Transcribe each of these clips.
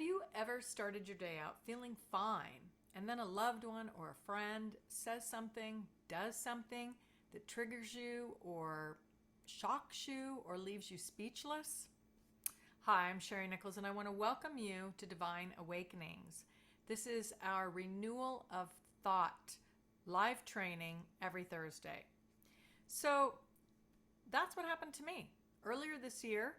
Have you ever started your day out feeling fine, and then a loved one or a friend says something, does something that triggers you or shocks you or leaves you speechless? Hi, I'm Sherry Nichols, and I want to welcome you to Divine Awakenings. This is our renewal of thought live training every Thursday. So that's what happened to me. Earlier this year,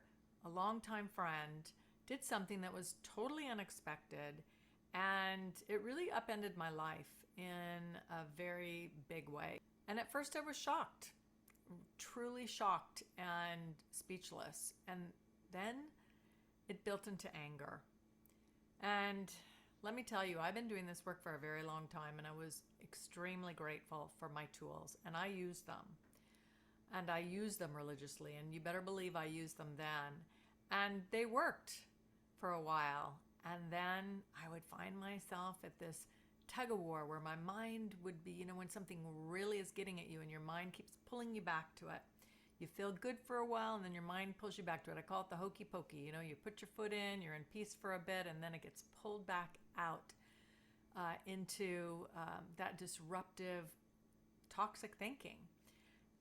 a longtime friend did something that was totally unexpected, and it really upended my life in a very big way. And at first I was shocked, truly shocked and speechless. And then it built into anger. And let me tell you, I've been doing this work for a very long time, and I was extremely grateful for my tools, and I use them. And I use them religiously, and you better believe I used them then. And they worked for a while. And then I would find myself at this tug of war where my mind would be, when something really is getting at you and your mind keeps pulling you back to it. You feel good for a while, and then your mind pulls you back to it. I call it the hokey pokey. You put your foot in, you're in peace for a bit, and then it gets pulled back out into that disruptive, toxic thinking,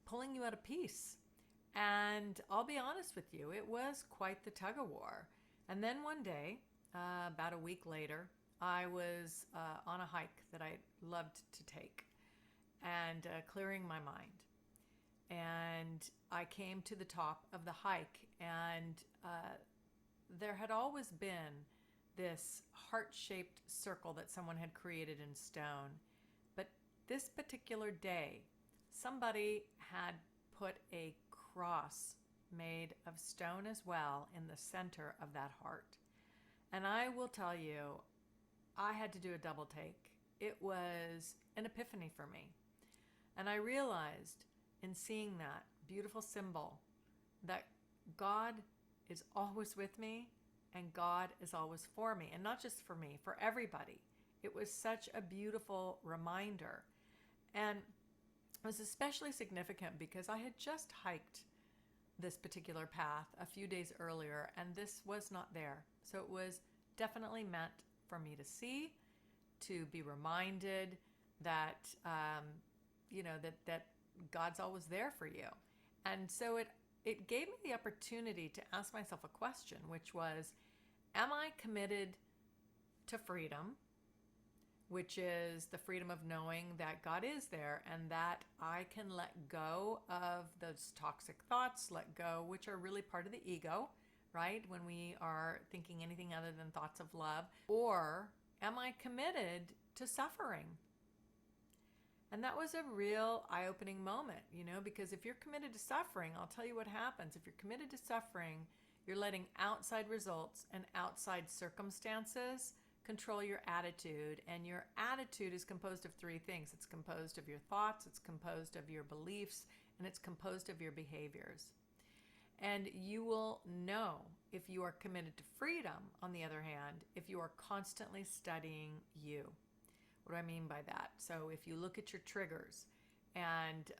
pulling you out of peace. And I'll be honest with you, it was quite the tug of war. And then one day, about a week later, I was on a hike that I loved to take and clearing my mind. And I came to the top of the hike, and there had always been this heart-shaped circle that someone had created in stone. But this particular day, somebody had put a cross made of stone as well in the center of that heart. And I will tell you, I had to do a double take. It was an epiphany for me. And I realized in seeing that beautiful symbol that God is always with me and God is always for me. And not just for me, for everybody. It was such a beautiful reminder. And it was especially significant because I had just hiked this particular path a few days earlier, and this was not there. So it was definitely meant for me to see, to be reminded that, that God's always there for you. And so it gave me the opportunity to ask myself a question, which was, am I committed to freedom? Which is the freedom of knowing that God is there and that I can let go of those toxic thoughts, let go, which are really part of the ego, right? When we are thinking anything other than thoughts of love. Or am I committed to suffering? And that was a real eye-opening moment, because if you're committed to suffering, I'll tell you what happens. If you're committed to suffering, you're letting outside results and outside circumstances control your attitude. And your attitude is composed of three things. It's composed of your thoughts, it's composed of your beliefs, and it's composed of your behaviors. And you will know if you are committed to freedom, on the other hand, if you are constantly studying you. What do I mean by that? So if you look at your triggers and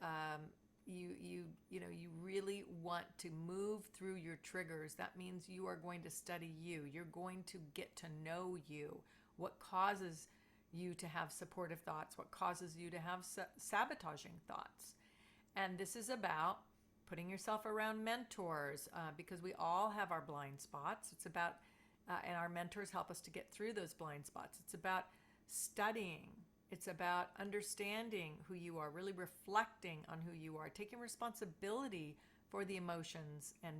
you really want to move through your triggers, that means you are going to study you. You're going to get to know you. What causes you to have supportive thoughts? What causes you to have sabotaging thoughts? And this is about putting yourself around mentors because we all have our blind spots. It's about, and our mentors help us to get through those blind spots. It's about studying. It's about understanding who you are, really reflecting on who you are, taking responsibility for the emotions and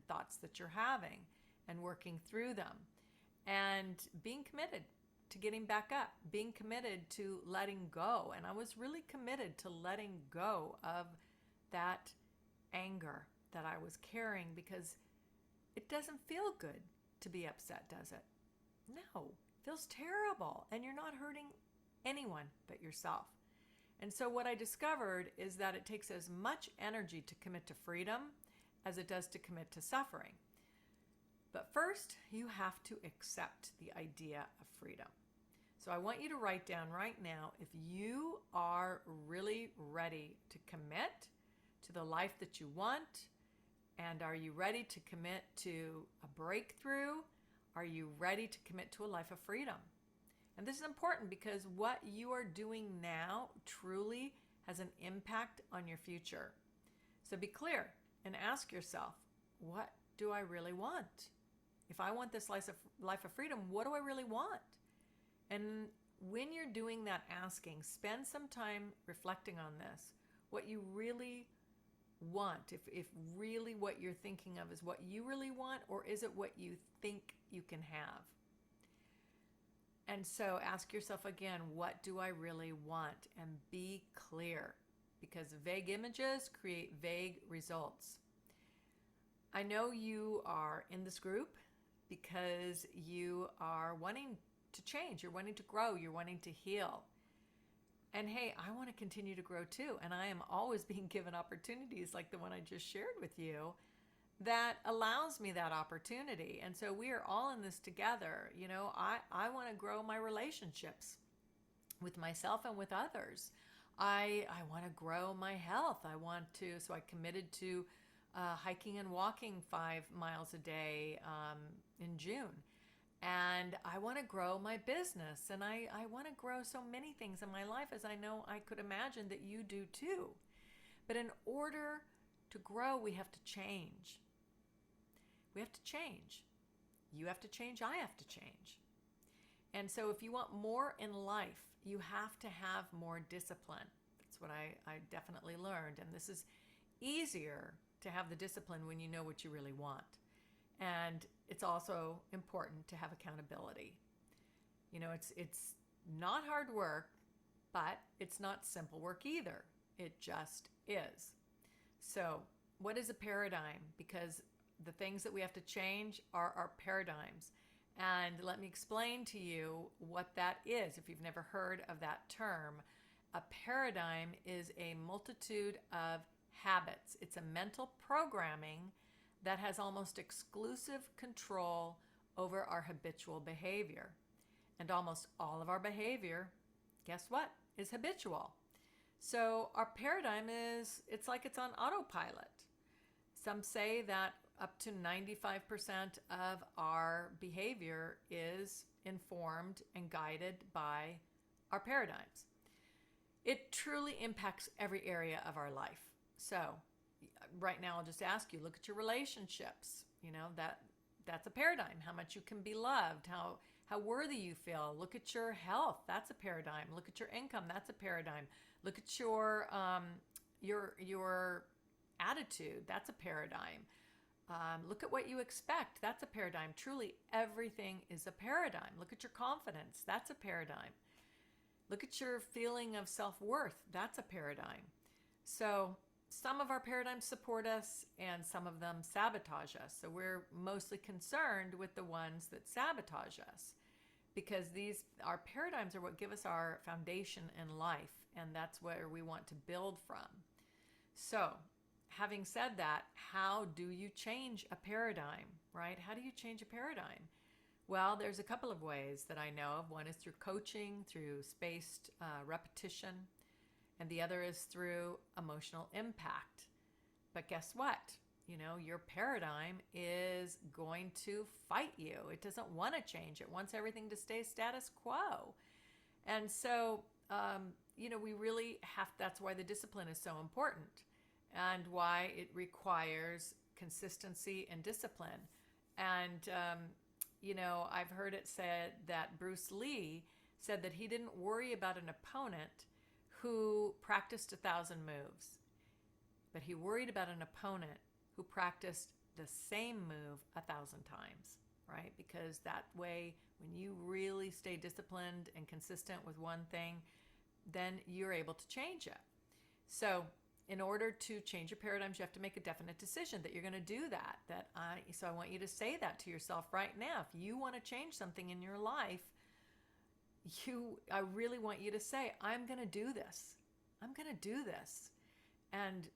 thoughts that you're having and working through them, and being committed to getting back up, being committed to letting go. And I was really committed to letting go of that anger that I was carrying, because it doesn't feel good to be upset, does it? No, it feels terrible, and you're not hurting anyone but yourself. And so what I discovered is that it takes as much energy to commit to freedom as it does to commit to suffering. But first, you have to accept the idea of freedom. So I want you to write down right now, if you are really ready to commit to the life that you want, and are you ready to commit to a breakthrough, Are you ready to commit to a life of freedom? And this is important because what you are doing now truly has an impact on your future. So be clear and ask yourself, what do I really want? If I want this life of freedom, what do I really want? And when you're doing that asking, spend some time reflecting on this, what you really want. If really what you're thinking of is what you really want, or is it what you think you can have? And so ask yourself again, what do I really want? And be clear, because vague images create vague results. I know you are in this group because you are wanting to change, you're wanting to grow, you're wanting to heal. And hey, I want to continue to grow too. And I am always being given opportunities like the one I just shared with you that allows me that opportunity. And so we are all in this together. You know, I want to grow my relationships with myself and with others. I want to grow my health. So I committed to hiking and walking 5 miles a day in June. And I want to grow my business. And I want to grow so many things in my life, as I know I could imagine that you do too. But in order to grow, we have to change. We have to change. You have to change. I have to change. And so if you want more in life, you have to have more discipline. That's what I definitely learned. And this is easier to have the discipline when you know what you really want. And it's also important to have accountability. You know, it's not hard work, but it's not simple work either. It just is. So what is a paradigm? Because the things that we have to change are our paradigms. And let me explain to you what that is if you've never heard of that term. A paradigm is a multitude of habits. It's a mental programming that has almost exclusive control over our habitual behavior. And almost all of our behavior, guess what, is habitual. So our paradigm it's like it's on autopilot. Some say that up to 95% of our behavior is informed and guided by our paradigms. It truly impacts every area of our life. So right now, I'll just ask you, look at your relationships. You know, that's a paradigm. How much you can be loved, how worthy you feel. Look at your health. That's a paradigm. Look at your income. That's a paradigm. Look at your attitude. That's a paradigm. Look at what you expect. That's a paradigm. Truly, everything is a paradigm. Look at your confidence. That's a paradigm. Look at your feeling of self-worth. That's a paradigm. So some of our paradigms support us and some of them sabotage us. So we're mostly concerned with the ones that sabotage us, because our paradigms are what give us our foundation in life, and that's where we want to build from. So having said that, how do you change a paradigm, right? How do you change a paradigm? Well, there's a couple of ways that I know of. One is through coaching, through spaced repetition, and the other is through emotional impact. But guess what? You know, your paradigm is going to fight you. It doesn't want to change. It wants everything to stay status quo. And so, you know, we really that's why the discipline is so important, and why it requires consistency and discipline. And, you know, I've heard it said that Bruce Lee said that he didn't worry about an opponent who practiced 1,000 moves, but he worried about an opponent who practiced the same move 1,000 times, right? Because that way, when you really stay disciplined and consistent with one thing, then you're able to change it. So in order to change your paradigms, you have to make a definite decision that you're going to do that. So I want you to say that to yourself right now. If you want to change something in your life, I really want you to say, I'm going to do this. I'm going to do this. And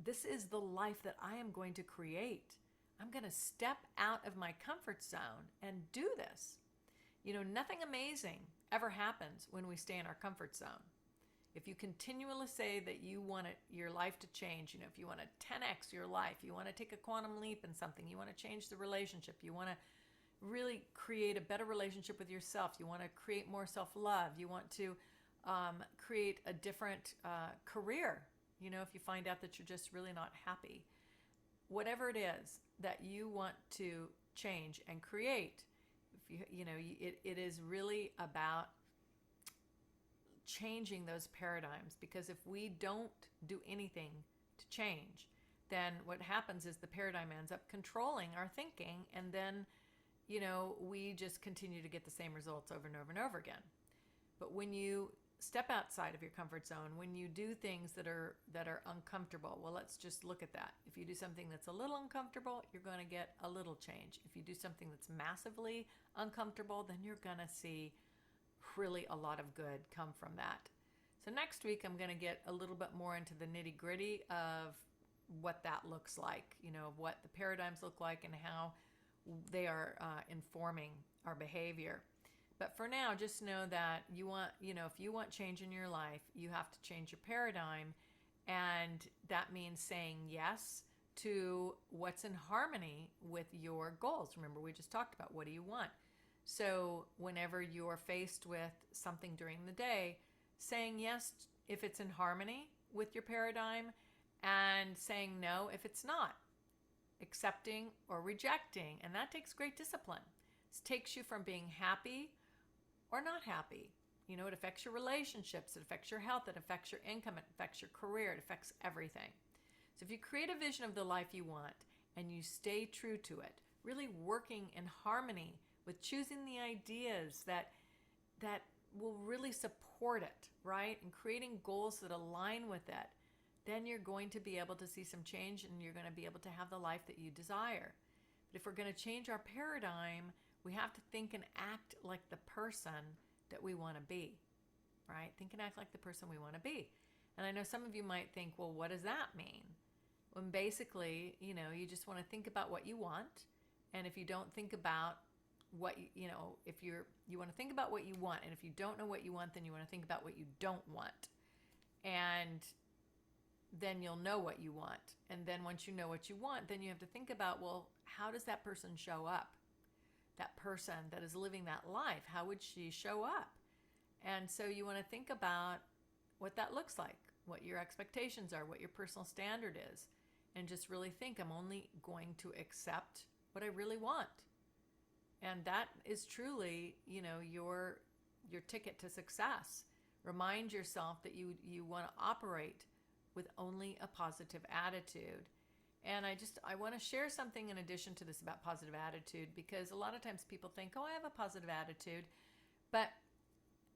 this is the life that I am going to create. I'm going to step out of my comfort zone and do this. You know, nothing amazing ever happens when we stay in our comfort zone. If you continually say that you want your life to change, you know, if you want to 10x your life, you want to take a quantum leap in something, you want to change the relationship, you want to really create a better relationship with yourself. You want to create more self-love. You want to create a different career. You know, if you find out that you're just really not happy, whatever it is that you want to change and create, if it is really about changing those paradigms, because if we don't do anything to change, then what happens is the paradigm ends up controlling our thinking, and then we just continue to get the same results over and over and over again. But when you step outside of your comfort zone, when you do things that are uncomfortable, well, let's just look at that. If you do something that's a little uncomfortable, you're going to get a little change. If you do something that's massively uncomfortable, then you're going to see really a lot of good come from that. So next week, I'm going to get a little bit more into the nitty-gritty of what that looks like, what the paradigms look like and how they are informing our behavior. But for now, just know that if you want change in your life, you have to change your paradigm. And that means saying yes to what's in harmony with your goals. Remember, we just talked about what do you want? So whenever you're faced with something during the day, saying yes if it's in harmony with your paradigm, and saying no if it's not, accepting or rejecting. And that takes great discipline. It takes you from being happy or not happy. It affects your relationships, it affects your health, it affects your income, it affects your career, it affects everything. So if you create a vision of the life you want and you stay true to it, really working in harmony with choosing the ideas that will really support it, right? And creating goals that align with it, then you're going to be able to see some change and you're going to be able to have the life that you desire. But if we're going to change our paradigm, we have to think and act like the person that we want to be, right? Think and act like the person we want to be. And I know some of you might think, well, what does that mean? When basically, you just want to think about what you want. And if you don't think about what you want to think about what you want. And if you don't know what you want, then you want to think about what you don't want. And then you'll know what you want. And then once you know what you want, then you have to think about, well, how does that person show up? That person that is living that life, how would she show up? And so you want to think about what that looks like, what your expectations are, what your personal standard is, and just really think, I'm only going to accept what I really want. And that is truly, your ticket to success. Remind yourself that you want to operate with only a positive attitude. And I want to share something in addition to this about positive attitude, because a lot of times people think, oh, I have a positive attitude. But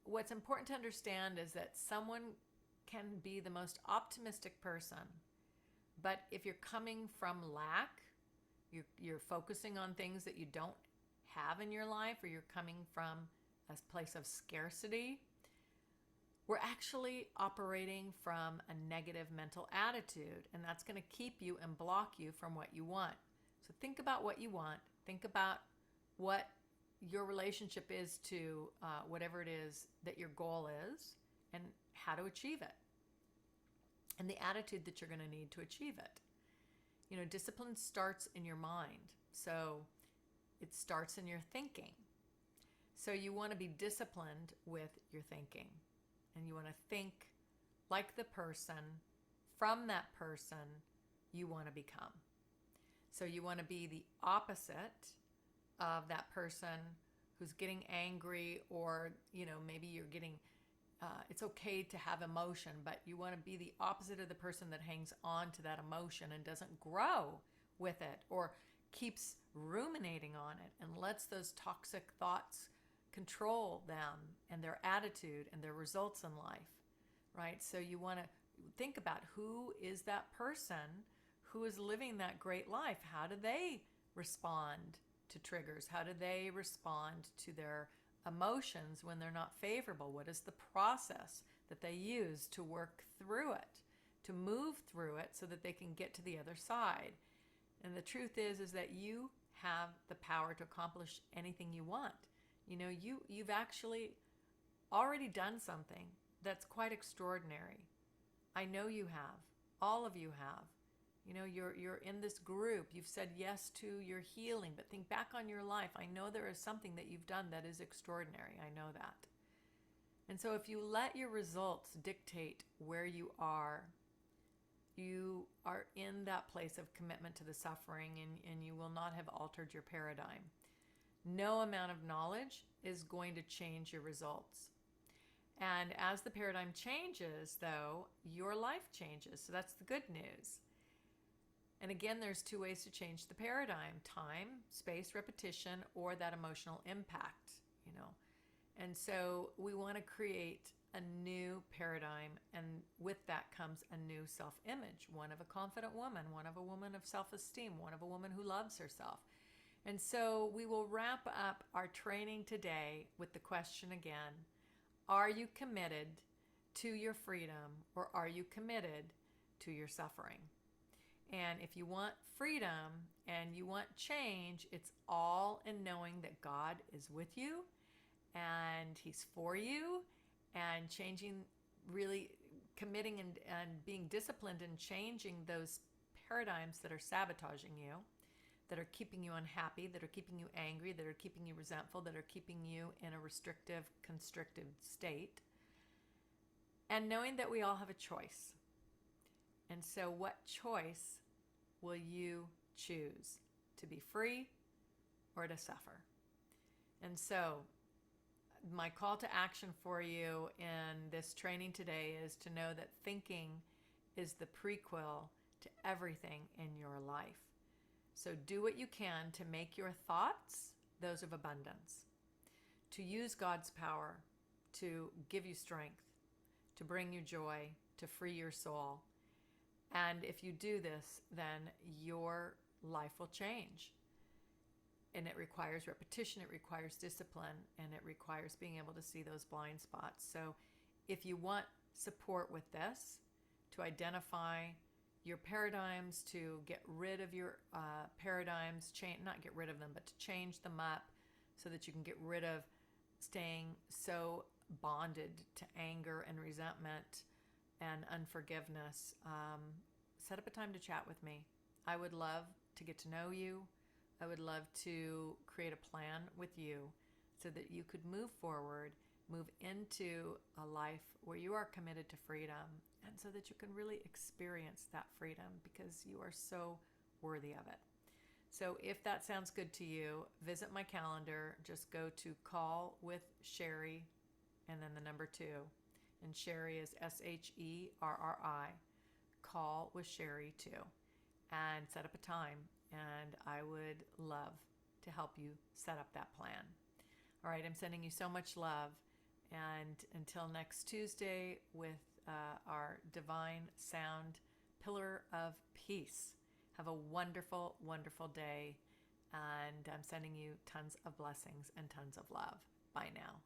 what's important to understand is that someone can be the most optimistic person, but if you're coming from lack, you're focusing on things that you don't have in your life, or you're coming from a place of scarcity, we're actually operating from a negative mental attitude, and that's going to keep you and block you from what you want. So think about what you want. Think about what your relationship is to whatever it is that your goal is, and how to achieve it, and the attitude that you're going to need to achieve it. Discipline starts in your mind. So it starts in your thinking. So you want to be disciplined with your thinking. And you want to think like the person, from that person you want to become. So you want to be the opposite of that person who's getting angry, or, maybe you're getting, it's okay to have emotion, but you want to be the opposite of the person that hangs on to that emotion and doesn't grow with it, or keeps ruminating on it and lets those toxic thoughts control them and their attitude and their results in life, right? So you want to think about, who is that person who is living that great life? How do they respond to triggers? How do they respond to their emotions when they're not favorable? What is the process that they use to work through it, to move through it so that they can get to the other side? And the truth is that you have the power to accomplish anything you want. You've actually already done something that's quite extraordinary. I know you have. All of you have. You're in this group. You've said yes to your healing, but think back on your life. I know there is something that you've done that is extraordinary. I know that. And so if you let your results dictate where you are in that place of commitment to the suffering, and you will not have altered your paradigm. No amount of knowledge is going to change your results. And as the paradigm changes, though, your life changes. So that's the good news. And again, there's two ways to change the paradigm: time, space, repetition, or that emotional impact, And so we want to create a new paradigm, and with that comes a new self-image, one of a confident woman, one of a woman of self-esteem, one of a woman who loves herself. And so we will wrap up our training today with the question again: are you committed to your freedom, or are you committed to your suffering? And if you want freedom and you want change, it's all in knowing that God is with you and He's for you, and changing, really committing and being disciplined in changing those paradigms that are sabotaging you, that are keeping you unhappy, that are keeping you angry, that are keeping you resentful, that are keeping you in a restrictive, constricted state. And knowing that we all have a choice. And so what choice will you choose? To be free or to suffer? And so my call to action for you in this training today is to know that thinking is the prequel to everything in your life. So do what you can to make your thoughts those of abundance, to use God's power to give you strength, to bring you joy, to free your soul. And if you do this, then your life will change. And it requires repetition, it requires discipline, and it requires being able to see those blind spots. So if you want support with this, to identify your paradigms, to get rid of your paradigms, not get rid of them, but to change them up so that you can get rid of staying so bonded to anger and resentment and unforgiveness, set up a time to chat with me. I would love to get to know you. I would love to create a plan with you so that you could move forward, move into a life where you are committed to freedom, and so that you can really experience that freedom because you are so worthy of it. So if that sounds good to you, visit my calendar. Just go to Call with Sherry and then the number 2. And Sherry is SHERRI. Call with Sherry 2. And set up a time. And I would love to help you set up that plan. All right, I'm sending you so much love. And until next Tuesday with our Divine Sound Pillar of Peace, have a wonderful, wonderful day. And I'm sending you tons of blessings and tons of love. Bye now.